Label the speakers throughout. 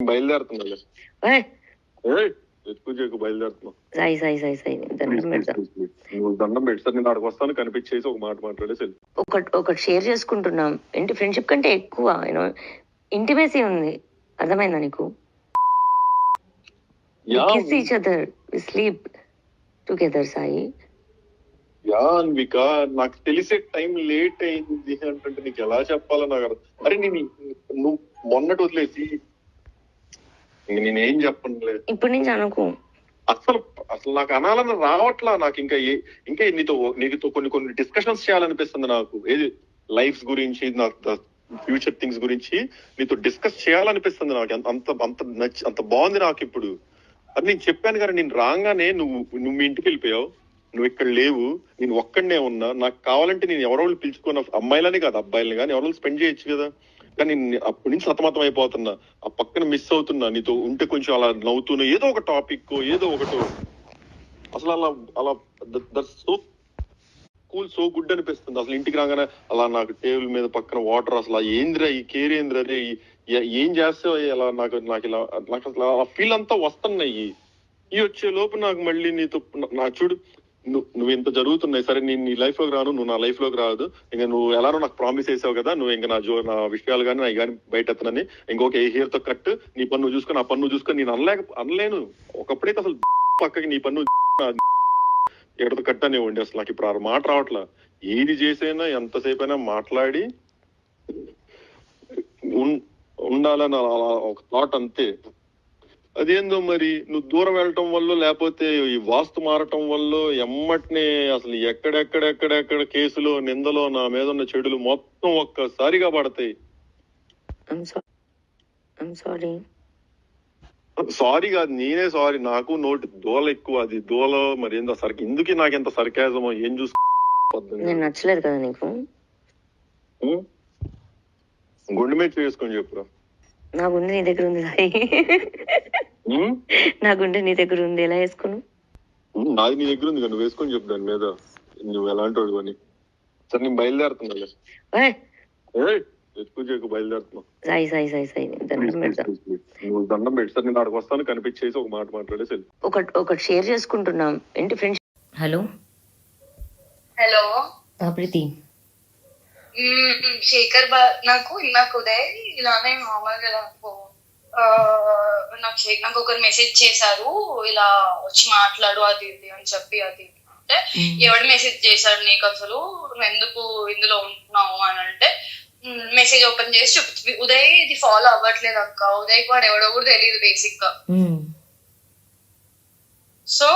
Speaker 1: బయలుదేరుతున్నా బయలుదేరుతున్నా. నువ్వు దండం పెట్టి సార్ నేను అక్కడికి వస్తాను, కనిపించేసి ఒక మాట మాట్లాడేసి
Speaker 2: ఒకటి షేర్ చేసుకుంటున్నాం. ఏంటి ఫ్రెండ్షిప్ కంటే ఎక్కువ ఇంటిమేసీ ఉంది. అర్థమైందా నీకు? Kiss each other, we sleep together. Sai
Speaker 1: Anvika, నాకు తెలిసే టైం లేట్ అయింది అంటే నీకు ఎలా చెప్పాలో నాకు అర్థం. అరే నువ్వు మొన్నటి వదిలేసి నేనేం చెప్పనులే
Speaker 2: ఇప్పటి నుంచి అనుకో.
Speaker 1: అసలు అసలు నాకు అనాలని రావట్లా. నాకు ఇంకా నీతో కొన్ని డిస్కషన్స్ చేయాలనిపిస్తుంది నాకు. ఏది లైఫ్ గురించి, నాకు ఫ్యూచర్ థింగ్స్ గురించి నీతో డిస్కస్ చేయాలనిపిస్తుంది నాకు. అంత బాగుంది నాకు ఇప్పుడు. అది నేను చెప్పాను కదా, నేను రాగానే నువ్వు మీ ఇంటికి వెళ్ళిపోయావు, నువ్వు ఇక్కడ లేవు, నేను ఒక్కడనే ఉన్నా. నాకు కావాలంటే నేను ఎవరో పిలుచుకున్న అమ్మాయిలని కాదు అబ్బాయిలని కానీ ఎవరో స్పెండ్ చేయొచ్చు కదా. కానీ అప్పటి నుంచి సతమతం అయిపోతున్నా, ఆ పక్కన మిస్ అవుతున్నా. నీతో ఉంటే కొంచెం అలా నవ్వుతున్నా, ఏదో ఒక టాపిక్ ఏదో ఒకటో. అసలు అలా that's so cool, so good అనిపిస్తుంది. అసలు ఇంటికి రాగానే అలా నాకు టేబుల్ మీద పక్కన వాటర్, అసలు ఏంద్రా ఈ కేర్ ఏంద్రా, అదే ఏం చేస్తే అలా నాకు అసలు ఆ ఫీల్ అంతా వస్తున్నాయి. ఈ వచ్చే లోపు నాకు మళ్ళీ నీతో నాకు చూడు, నువ్వు ఇంత జరుగుతున్నాయి. సరే నేను నీ లైఫ్ లోకి రాను, నువ్వు నా లైఫ్ లోకి రాదు. ఇంకా నువ్వు ఎలానో నాకు ప్రామిస్ చేసావు కదా, నువ్వు ఇంకా నా విషయాలు కానీ నా కానీ బయట ఎత్తనని ఇంకొక హెయిర్ తో కట్, నీ పన్ను చూసుకొని, ఆ పన్ను చూసుకొని నేను అనలేను. ఒకప్పుడైతే అసలు పక్కకి నీ పన్ను ఎక్కడితో కట్ అనేవ్వండి. అసలు నాకు ఇప్పుడు ఆ మాట రావట్లా. ఏది చేసైనా ఎంతసేపు అయినా మాట్లాడి ఉండాలని ఒక థాట్ అంతే. అదేందో మరి నువ్వు దూరం వెళ్ళటం వల్ల, లేకపోతే ఈ వాస్తు మారటం వల్ల ఎమ్మటినే అసలు ఎక్కడెక్కడ కేసులో, నిందలో, నా మీద ఉన్న చెడులు మొత్తం ఒక్కసారిగా పడతాయి. సారీ కాదు, నేనే సారీ. నాకు నోటి దూల ఎక్కువ. అది దూల మరి ఏందో ఎందుకు నాకు ఎంత సర్కాజమో ఏం
Speaker 2: నచ్చలేదు కదా నీకు?
Speaker 1: గుండె మీద చేసుకొని చెప్పురా.
Speaker 2: నా గుండె నీ దగ్గర ఉంది సాయి. నా గుండె నీ దగ్గర ఉంది, ఎలా వేసుకున్నావు?
Speaker 1: నాది నీ దగ్గర ఉంది, నువ్వు వేసుకొని చెప్పు దాని మీద. నువ్వు ఎలాంటి వాడు అని. సరే నేను బయలుదేరుతున్నా. బయలుదేరుతున్నా. నువ్వు దండం పెట్టి సార్ నేను అక్కడికి వస్తాను, కనిపించేసి ఒక మాట మాట్లాడేసి
Speaker 2: ఒకటి షేర్ చేసుకుంటున్నాం. ఏంటి ఫ్రెండ్స్? హలో
Speaker 3: హలో
Speaker 2: ప్రీతి.
Speaker 3: శేఖర్ నాకు ఉదయ్ ఇలానే మామూలుగా నాకు ఒకరు మెసేజ్ చేశారు, ఇలా వచ్చి మాట్లాడు అది ఇది అని చెప్పి. అది అంటే ఎవడు మెసేజ్ చేశాడు నీకు, అసలు నువ్వు ఎందుకు ఇందులో ఉంటున్నావు అని అంటే మెసేజ్ ఓపెన్ చేసి చూపి, ఉదయ్ ఇది ఫాలో అవ్వట్లేదు అక్క, ఉదయ్కి వాడు ఎవడో కూడా తెలియదు బేసిక్ గా. సో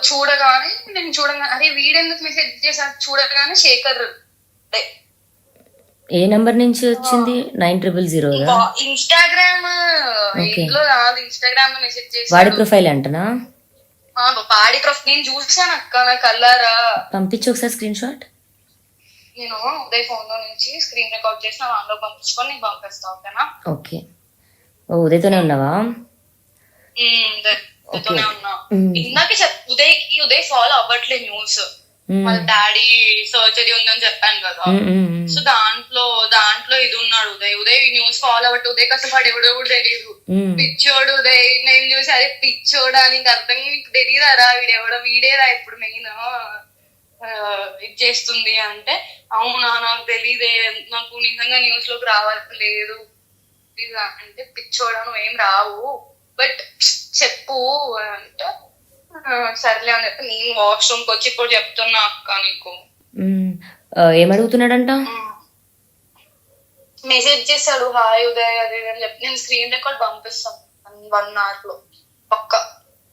Speaker 3: చూడగానే అరే వీడెందుకు మెసేజ్ చేశాడు చూడగానే శేఖర్.
Speaker 2: ఏ నంబర్ నుంచి వచ్చింది? 9000.
Speaker 3: ఇన్స్టాగ్రామ్ ఇంట్లో కాదు, ఇన్స్టాగ్రామ్ లో మెసేజ్ చేసి.
Speaker 2: వాడి ప్రొఫైల్ అంటనా?
Speaker 3: వాడి ప్రొఫైల్ నేను చూసాను అక్క, నా కల్లారా.
Speaker 2: పంపించు ఒకసారి స్క్రీన్ షాట్.
Speaker 3: నేను ఉదయ్ ఫోన్ లో నుంచి స్క్రీన్ రికార్డ్ చేసి నా దాంట్లో పంపించుకొని నీకు పంపిస్తా, ఓకేనా?
Speaker 2: ఓకే. ఉదయ్తోనే ఉన్నావా?
Speaker 3: ఉదయ్తోనే ఉన్నా. ఇందాక ఉదయ్ ఫాలో అవ్వట్లేదు న్యూస్. వాళ్ళ డాడీ సర్జరీ ఉందని చెప్పాను కదా. సో దాంట్లో ఇది ఉన్నాడు ఉదయ్ న్యూస్ ఫాలో అవ్వట్టు. ఉదయ్ అసలు వాడు ఎవడో కూడా తెలియదు. పిచ్చోడు ఉదయ్. నేను చూసి అదే పిచ్చోడా, నీకు అర్థం నీకు తెలియదారా వీడెవడో, వీడేరా ఇప్పుడు మెయిన్ ఇది చేస్తుంది అంటే, అవునా నాకు తెలీదే, నాకు నిజంగా న్యూస్ లోకి రావట్లేదు అంటే, పిచ్చోడా నువ్వేం రావు బట్ చెప్పు అంటే సర్లే అని చెప్పి నేను వాష్రూమ్ కి వచ్చి ఇప్పుడు చెప్తున్నా అక్క నీకు.
Speaker 2: ఏమడుగుతున్నాడంట?
Speaker 3: మెసేజ్ చేశాడు, హాయ్ ఉదయ్ అది అని చెప్పి. నేను స్క్రీన్ రికార్డ్ పంపిస్తాను 1 hour లో పక్కా.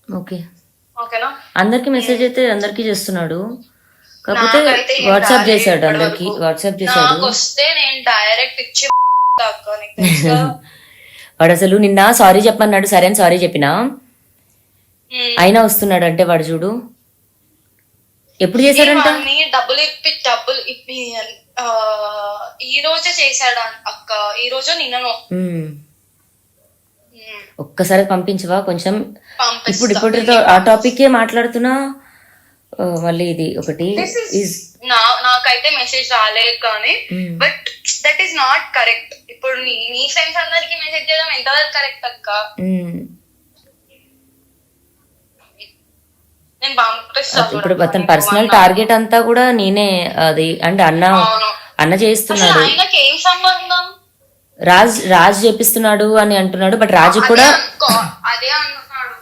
Speaker 3: ఓకేనా?
Speaker 2: అందరికి మెసేజ్ అయితే అందరికి చేస్తున్నాడు, కాకపోతే వాట్సాప్ చేశాడు అందరికి.
Speaker 3: నాకు వస్తే నేను డైరెక్ట్ ఇచ్చి అక్క నీకు.
Speaker 2: వాడు అసలు నిన్న సారీ చెప్పన్నాడు, సరే అని సారీ చెప్పినా అయినా వస్తున్నాడు అంటే వాడు చూడు. ఎప్పుడు చేశాడంట?
Speaker 3: డబ్బులు ఇప్పి ఈ రోజే చేశాడు అక్క, ఈ రోజు నిన్నను.
Speaker 2: ఒక్కసారి పంపించవా కొంచెం? ఇప్పుడు ఆ టాపిక్ మాట్లాడుతున్నా. మళ్ళీ ఇది ఒకటి
Speaker 3: నాకైతే మెసేజ్ రాలేదు కానీ, but that is not correct. ఇప్పుడు నీ ఫ్రెండ్స్ అందరికి మెసేజ్ చేయడం ఎంతవరకు కరెక్ట్ అక్క? నేను పంపిస్తా.
Speaker 2: ఇప్పుడు అతని పర్సనల్ టార్గెట్ అంతా కూడా నేనే, అది అంటే అన్న చేస్తున్నాడు.
Speaker 3: ఆయనకి ఏం సంబంధం?
Speaker 2: రాజ్ చేపిస్తున్నాడు అని అంటున్నాడు. బట్ రాజు కూడా
Speaker 3: అదే అంటున్నాడు.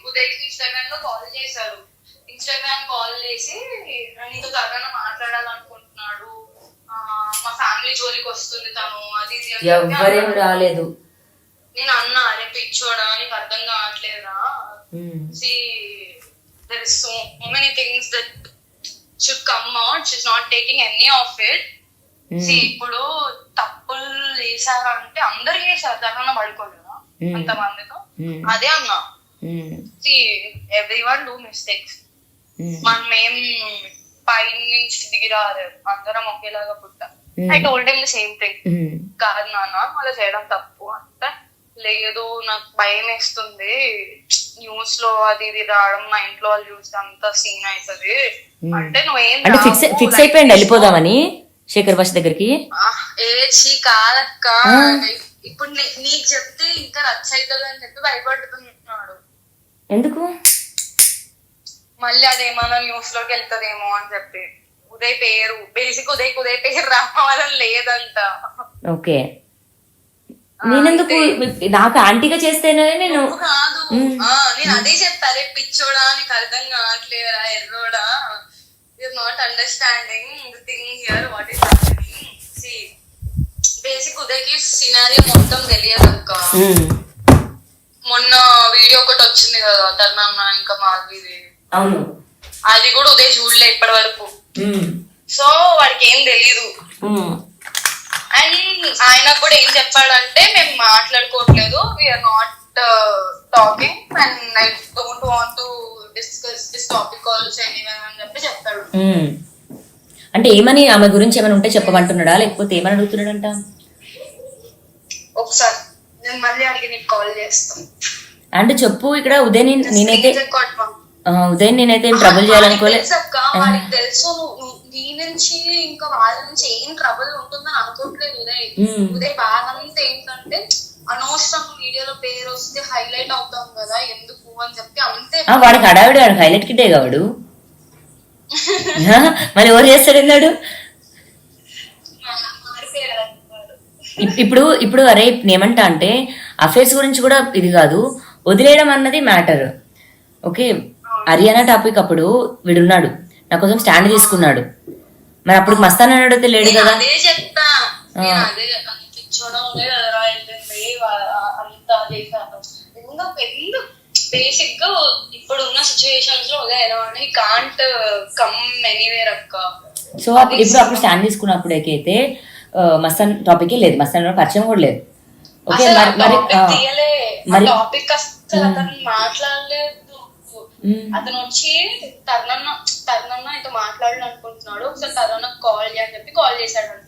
Speaker 3: ఉదయ్ ఇన్స్టాగ్రామ్ లో కాల్ చేశాడు. ఇన్స్టాగ్రామ్ కాల్ చేసి నీతో తనని మాట్లాడాలనుకుంటున్నాడు, మా ఫ్యామిలీ జోలికి వస్తుంది తను, అది
Speaker 2: ఎవ్వరేం రాలేదు.
Speaker 3: నేను అన్నా, అరే పిచ్చోడా నీకు అర్థం కావట్లేదా? There is so many things that should come out. She's not taking any of it. ఇప్పుడు తప్పులు చేశారంటే అందరు చేశారు, దాంట్లో పడుకోలేదా అంతమందితో? అదే అన్నా, ఎవ్రీవన్ డూ మిస్టేక్స్. మనం ఏం పై నుంచి దిగిరారు, అందరం ఒకేలాగా పుట్టా. I told him the same thing. కాదు నాన్న అలా చేయడం తప్పు అంటే, లేదు నాకు భయం వేస్తుంది, న్యూస్ లో అది ఇది రావడం, మా ఇంట్లో వాళ్ళు చూస్తే అంత సీన్ అవుతుంది అంటే నువ్వేం
Speaker 2: ఫిక్స్ అయిపోయింది వెళ్ళిపోదామని శేఖర్ భాష దగ్గరికి.
Speaker 3: ఏచి కాదక్క, ఇప్పుడు నీకు చెప్తే ఇంకా రచ్చ అవుతుంది అని చెప్పి భయపడుతున్నాడు.
Speaker 2: ఎందుకు?
Speaker 3: మళ్ళీ అదేమన్నా న్యూస్ లోకి వెళ్తదేమో అని చెప్పి. ఉదయ్ పేరు బేసిక్ ఉదయ్ పేరు రావాలని లేదంట.
Speaker 2: ఓకే, నేనెందుకు? నాకు ఆంటీగా చేస్తేనే నేను
Speaker 3: కాదు, నేను అదే చెప్పారే పిచ్చోడా నీకు అర్థం కావట్లేదా, ఎర్రోడా, you're not understanding the thing here, what is happening. See, basic ఉదయ్కి సినారియో మొత్తం తెలియదు అక్క. మొన్న వీడియో ఒకటి వచ్చింది కదా తర్నన్న ఇంకా మాధవిది,
Speaker 2: అవును,
Speaker 3: అది కూడా ఉదయ్ చూడలే ఇప్పటి వరకు. సో వాడికి ఏం తెలీదు. అండ్ ఆయన కూడా ఏం చెప్పాడంటే, మేము మాట్లాడుకోవట్లేదు, we're not talking and I don't want to discuss this topic also anywhere అని చెప్పి చెప్తాడు.
Speaker 2: అంటే ఏమని, ఆమె గురించి ఏమైనా ఉంటే చెప్పమంటున్నాడా లేకపోతే ఏమని అడుగుతున్నాడంట?
Speaker 3: ఒకసారి నేను మళ్ళీ అడిగి నీకు కాల్ చేస్తాను.
Speaker 2: అంటే చెప్పు. ఇక్కడ ఉదయ్ నేనైతే ట్రబుల్ చేయాలనుకోలేదు.
Speaker 3: వాడికి తెలుసు నీ నుంచి ఇంకా వాళ్ళ నుంచి ఏం ట్రబుల్ ఉంటుందని అనుకోవట్లేదు ఉదయ్. ఉదయ్ బాధంతా ఏంటంటే, అనవసరం వీడియోలో పేరు వస్తే హైలైట్ అవుతాం కదా ఎందుకు అని చెప్పి అంతే.
Speaker 2: వాడికి హడావిడి, వాడికి హైలైట్ కిట్టే కావాడు. మరి ఎవరు చేస్తాడు అన్నాడు. ఇప్పుడు అరే ఏమంటా అంటే, అఫేర్స్ గురించి కూడా ఇది కాదు, వదిలేయడం అన్నది మ్యాటర్. ఓకే, హర్యానా టాపిక్ అప్పుడు వీడున్నాడు, నా కోసం స్టాండ్ తీసుకున్నాడు. మరి అప్పుడు మస్తాన్ అడిగితే లేడు కదా.
Speaker 3: బేసిక్ గా ఇప్పుడు ఉన్న సిచ్యువేషన్స్ లో ఎలా అంటే కాంట్ కమ్ ఎనీవేర్ అక్క.
Speaker 2: సో ఇప్పుడు అప్పుడు స్టాండ్ తీసుకున్నప్పుడు అయితే మస్తాన్ టాపిక్ లేదు, మస్తాన్ పరిచయం కూడా లేదు. ఓకే,
Speaker 3: మరి టాపిక్ అసలు అతను మాట్లాడలేదు. అతను వచ్చి తర్నన్న ఇతో మాట్లాడాలనుకుంటున్నాడు, ఒకసారి తర్నన్న కాల్ చేయని చెప్పి కాల్ చేశాడంట.